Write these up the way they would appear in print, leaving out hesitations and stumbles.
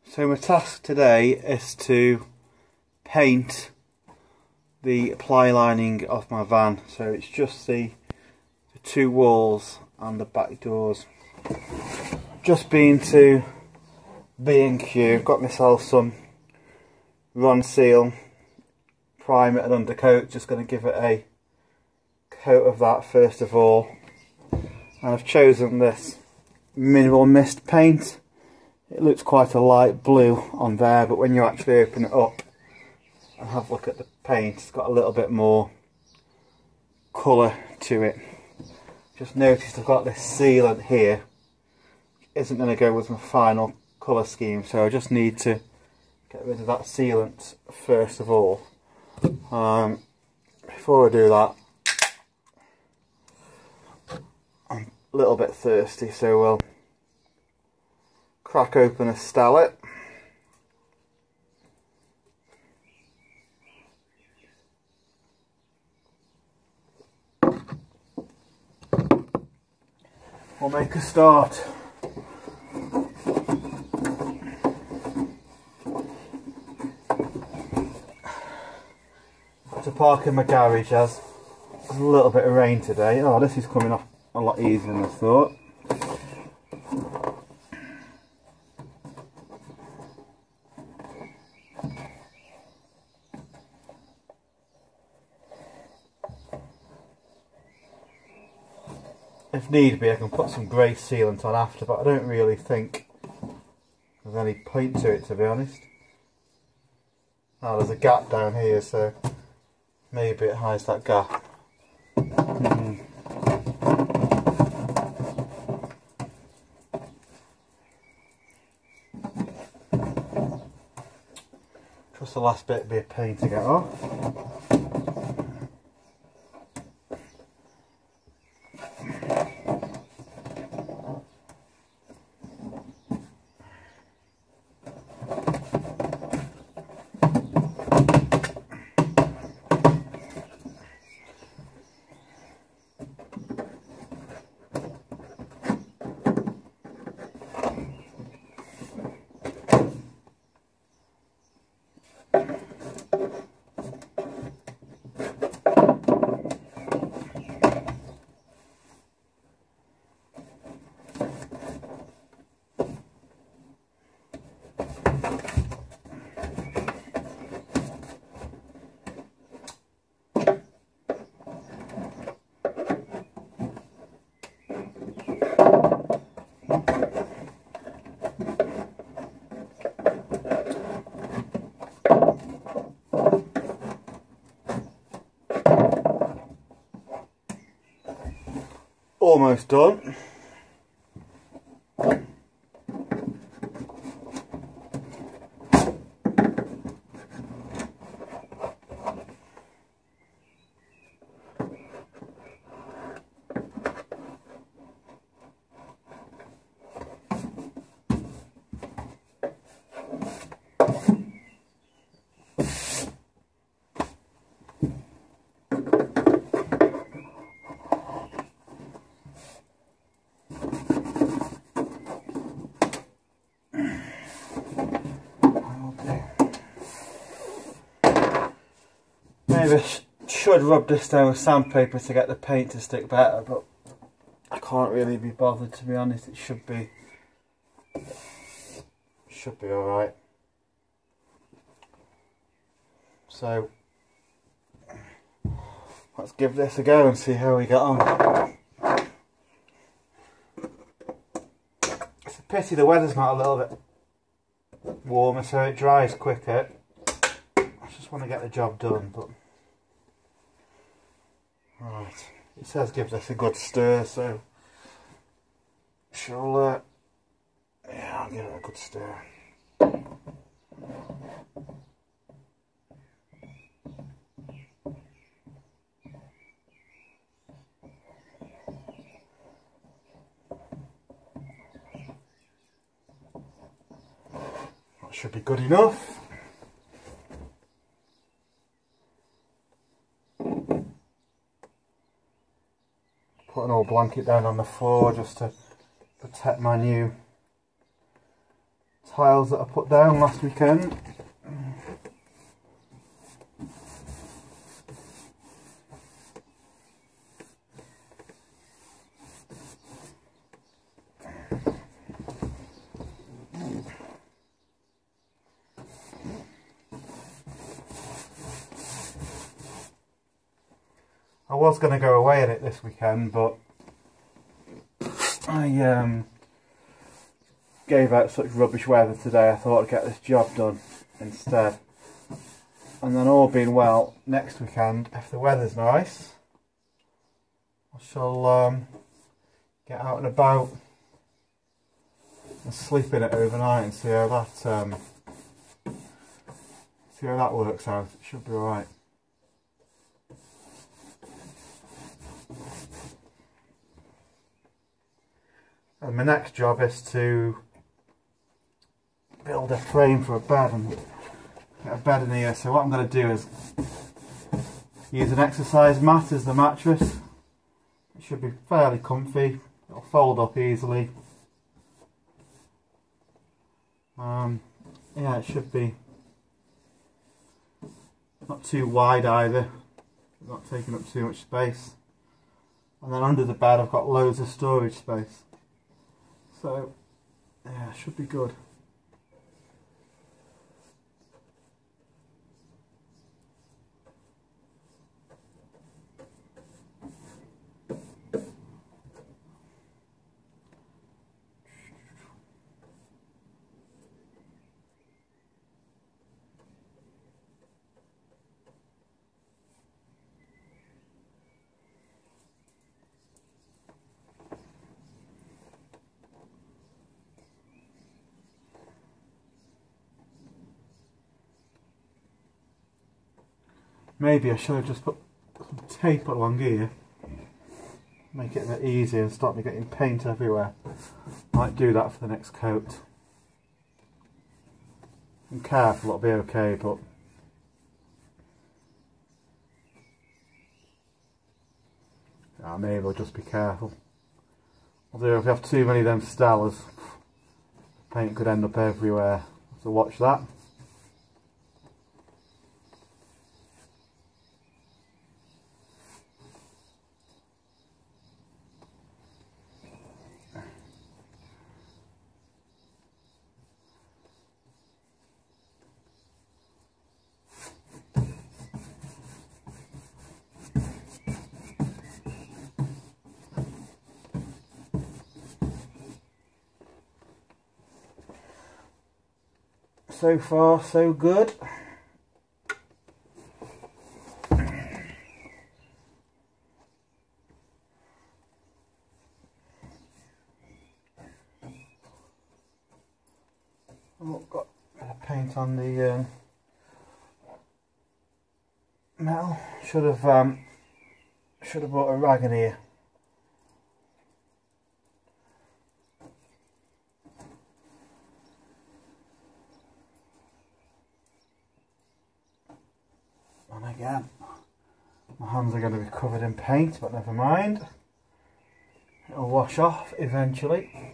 So my task today is to paint the ply lining of my van. So it's just the two walls and the back doors. Just been to B&Q, got myself some Ron Seal primer and undercoat. Just going to give it a coat of that first of all. And I've chosen this mineral mist paint. It looks quite a light blue on there, but when you actually open it up and have a look at the paint, it's got a little bit more colour to it. Just noticed I've got this sealant here, which isn't going to go with my final colour scheme, so I just need to get rid of that sealant first of all. Before I do that, I'm a little bit thirsty, so we'll crack open a Stellit. We'll make a start. Got to park in my garage as there's a little bit of rain today. Oh, this is coming off a lot easier than I thought. If need be, I can put some grey sealant on after, but I don't really think there's any point to it, to be honest. Oh, there's a gap down here, so maybe it hides that gap. Just the last bit be a pain to get off. Almost done. Maybe I should rub this down with sandpaper to get the paint to stick better, but I can't really be bothered, to be honest. It should be alright. So let's give this a go and see how we get on. It's a pity the weather's not a little bit warmer so it dries quicker. I just want to get the job done, but right, it says give this a good stir, so shall yeah, I'll give it a good stir. That should be good enough. Put an old blanket down on the floor just to protect my new piles that I put down last weekend. I was going to go away in it this weekend, but I gave out such rubbish weather today. I thought I'd get this job done instead. And then all being well, next weekend, if the weather's nice, I shall get out and about and sleep in it overnight and see how that works out. It should be alright. And my next job is to build a frame for a bed and get a bed in here. So what I'm going to do is use an exercise mat as the mattress. It should be fairly comfy. It'll fold up easily. Yeah, it should be not too wide either. Not taking up too much space. And then under the bed I've got loads of storage space. So, yeah, should be good. Maybe I should have just put some tape along here, make it a bit easier and stop me getting paint everywhere. Might do that for the next coat. I'm careful, it'll be okay, but maybe I'll just be careful. Although if you have too many of them Stellas, paint could end up everywhere, so watch that. So far, so good. I've got a bit of paint on the metal. Should have brought a rag in here. And again, my hands are going to be covered in paint, but never mind. It'll wash off eventually.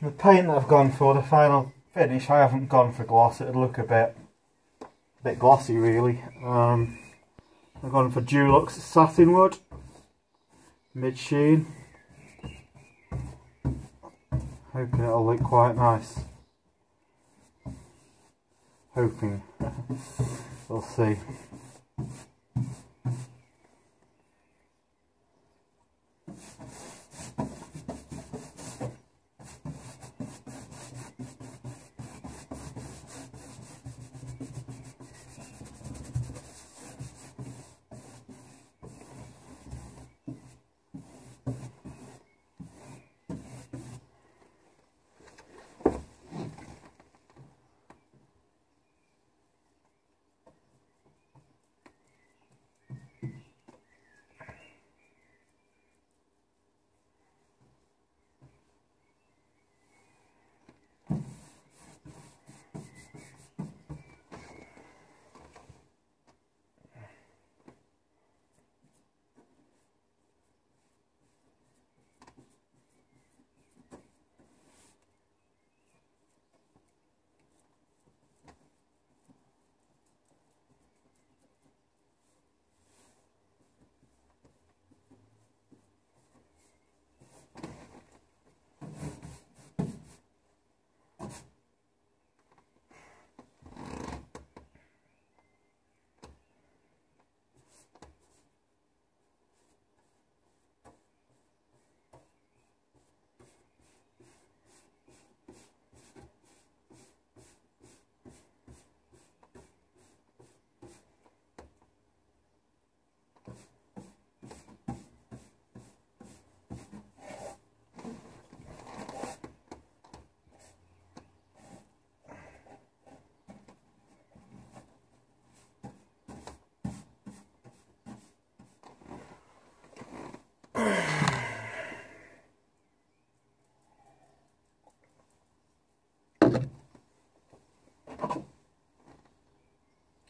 The paint that I've gone for, the final finish, I haven't gone for gloss. It'd look a bit glossy really. I've gone for Dulux satin wood, mid sheen. Hoping it'll look quite nice. Hoping. We'll see.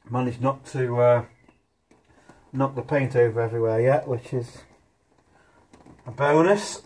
Managed not to knock the paint over everywhere yet, which is a bonus.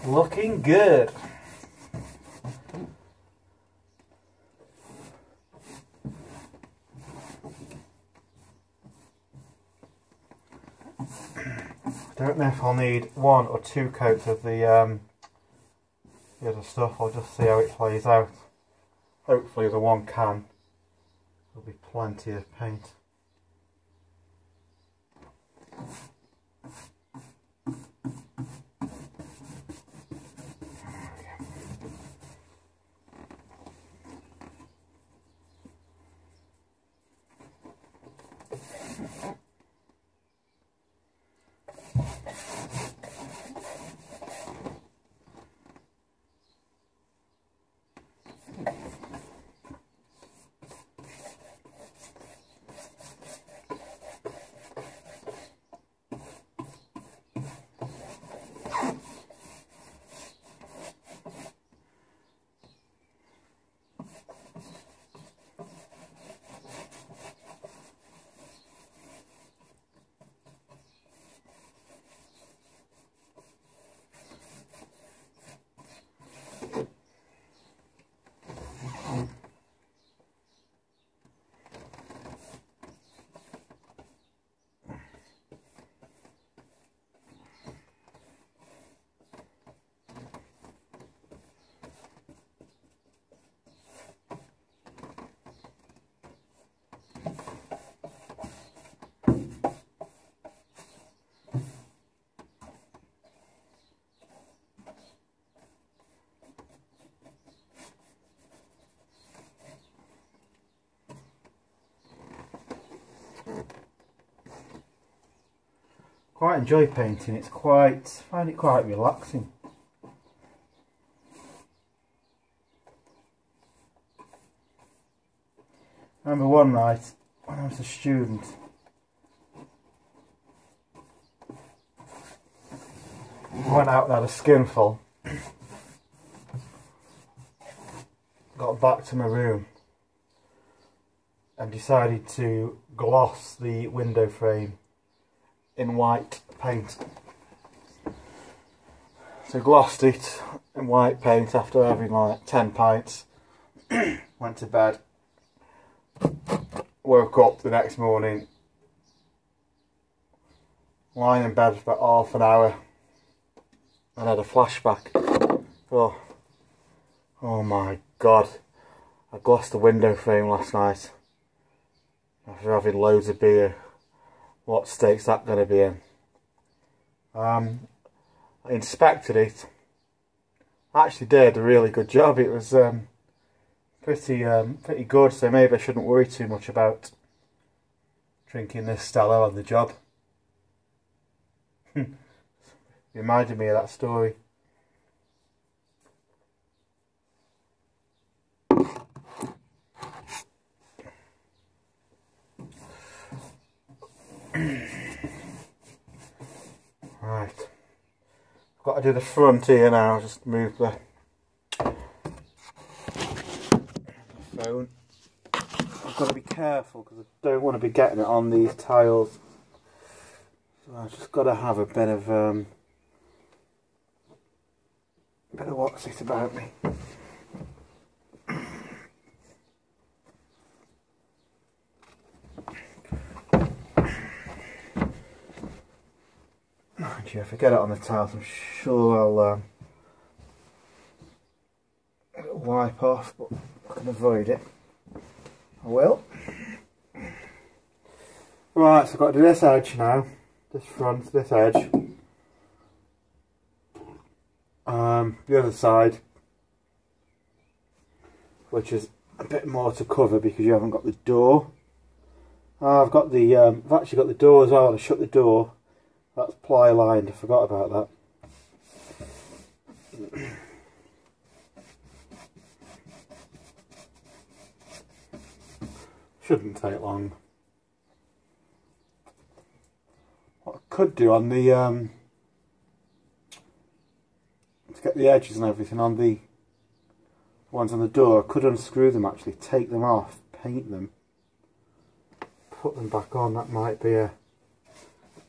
Looking good. I don't know if I'll need 1 or 2 coats of the other stuff. I'll just see how it plays out. Hopefully the one can. There'll be plenty of paint. quite enjoy painting. I find it quite relaxing. I remember one night when I was a student, I went out and had a skinful, got back to my room and decided to gloss the window frame in white paint. So glossed it in white paint after having like 10 pints, went to bed, woke up the next morning, lying in bed for about half an hour and had a flashback. Oh my god, I glossed the window frame last night after having loads of beer. What state's that going to be in? I inspected it. I actually did a really good job. It was pretty good, so maybe I shouldn't worry too much about drinking this Stella on the job. Reminded me of that story. Right, I've got to do the front here now. Just move the phone. I've got to be careful because I don't want to be getting it on these tiles. So I've just got to have a bit of what's it about me. Mind you, if I get it on the tiles, I'm sure I'll wipe off, but I can avoid it. I will. Right, so I've got to do this edge now, this front, this edge. The other side, which is a bit more to cover because you haven't got the door. I've actually got the door as well. I shut the door. That's ply lined. I forgot about that. Shouldn't take long. What I could do on the to get the edges and everything on the ones on the door, I could unscrew them actually, take them off, paint them, put them back on. That might be a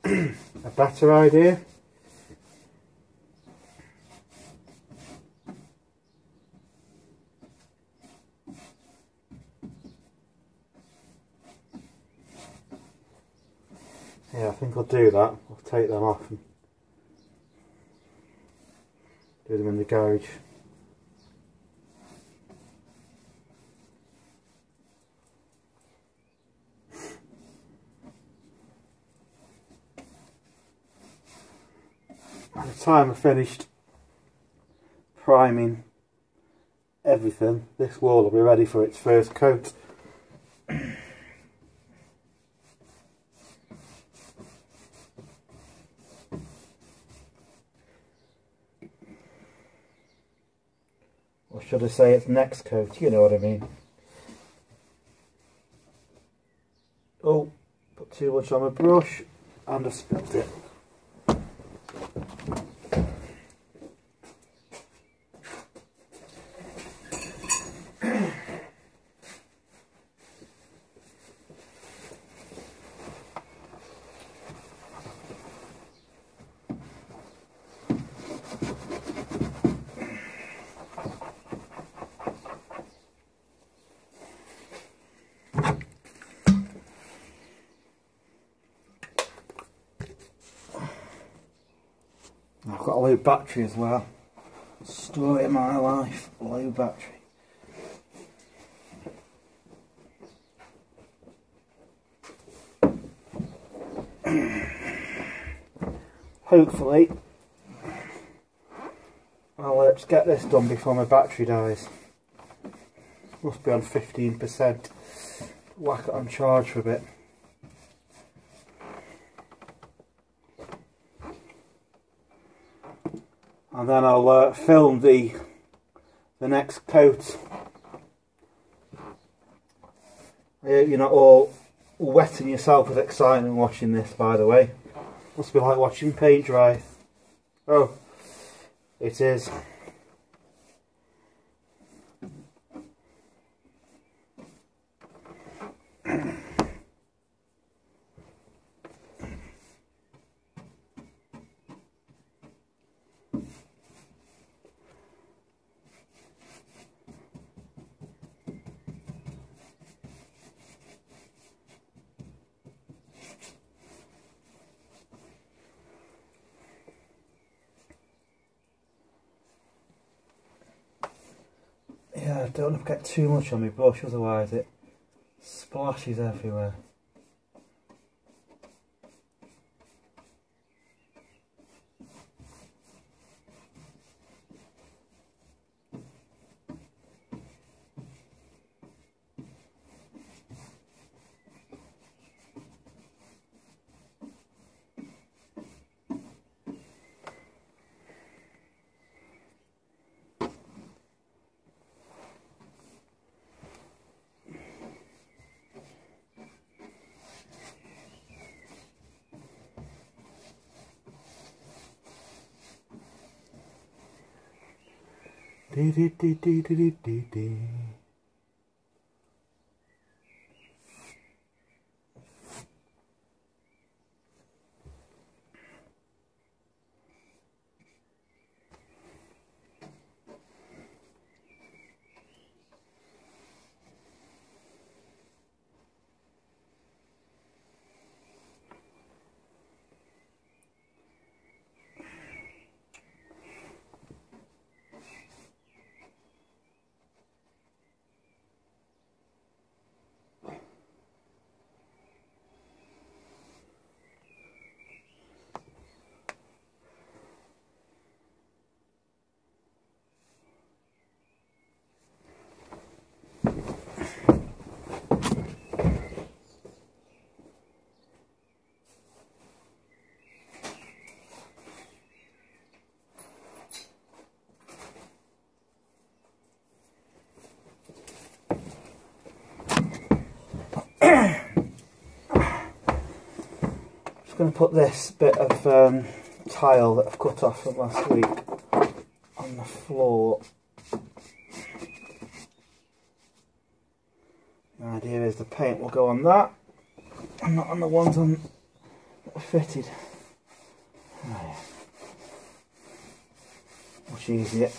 a better idea. Yeah, I think I'll do that. I'll take them off and do them in the garage. By the time I finished priming everything, this wall will be ready for its first coat. Or should I say its next coat, you know what I mean. Oh, put too much on my brush and I spilled it. I've got a low battery as well. Story of my life, low battery. Hopefully I'll just get this done before my battery dies. Must be on 15%. Whack it on charge for a bit. and then I'll film the next coat. I hope you're not all wetting yourself with excitement watching this, by the way. Must be like watching paint dry. Oh, it is. Yeah, don't want to get too much on my brush, otherwise it splashes everywhere. Dee dee dee dee dee dee dee. Just going to put this bit of tile that I've cut off from last week on the floor. The idea is the paint will go on that and not on the ones that are fitted. Oh, yeah. Much easier.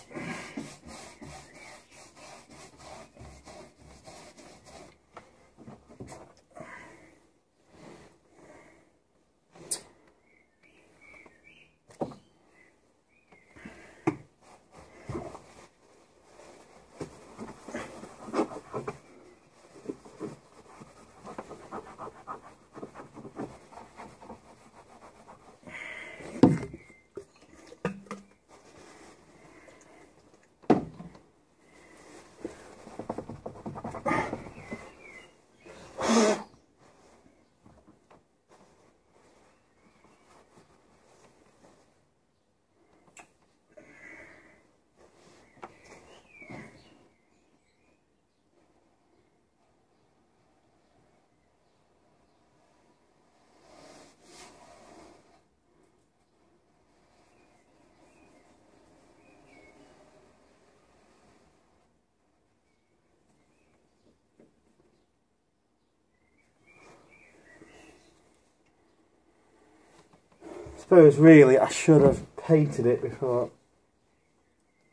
I suppose really I should have painted it before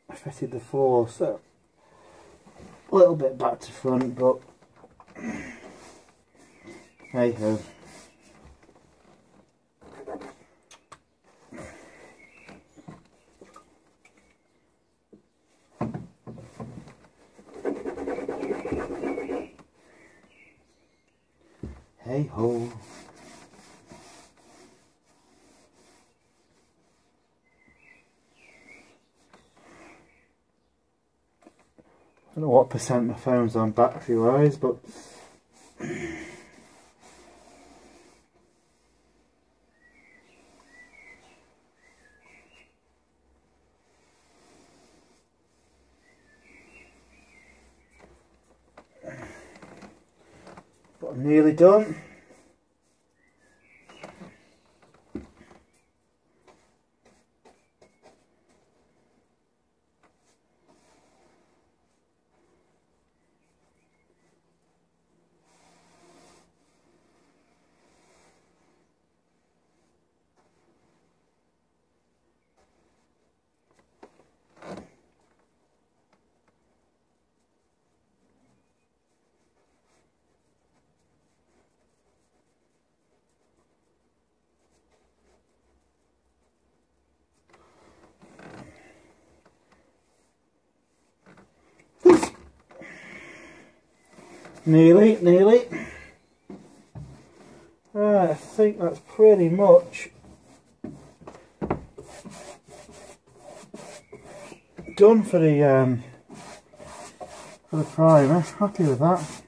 I fitted the floor, so a little bit back to front, but hey ho. Hey ho. I don't know what percent my phone's on battery wise, but I'm nearly done. Nearly. Right, I think that's pretty much done for the primer. Happy with that.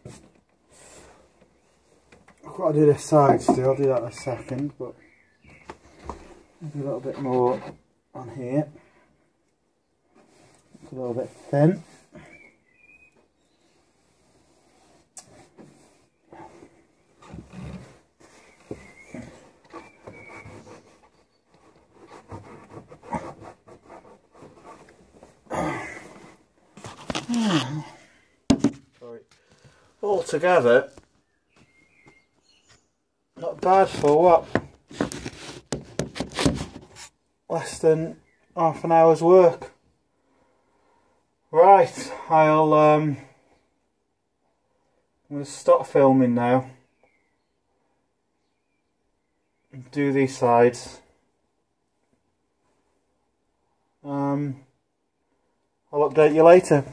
I've got to do this side still. I'll do that in a second, but maybe a little bit more on here. It's a little bit thin. Altogether, not bad for what? Less than half an hour's work. Right, I'm going to stop filming now. Do these sides. I'll update you later.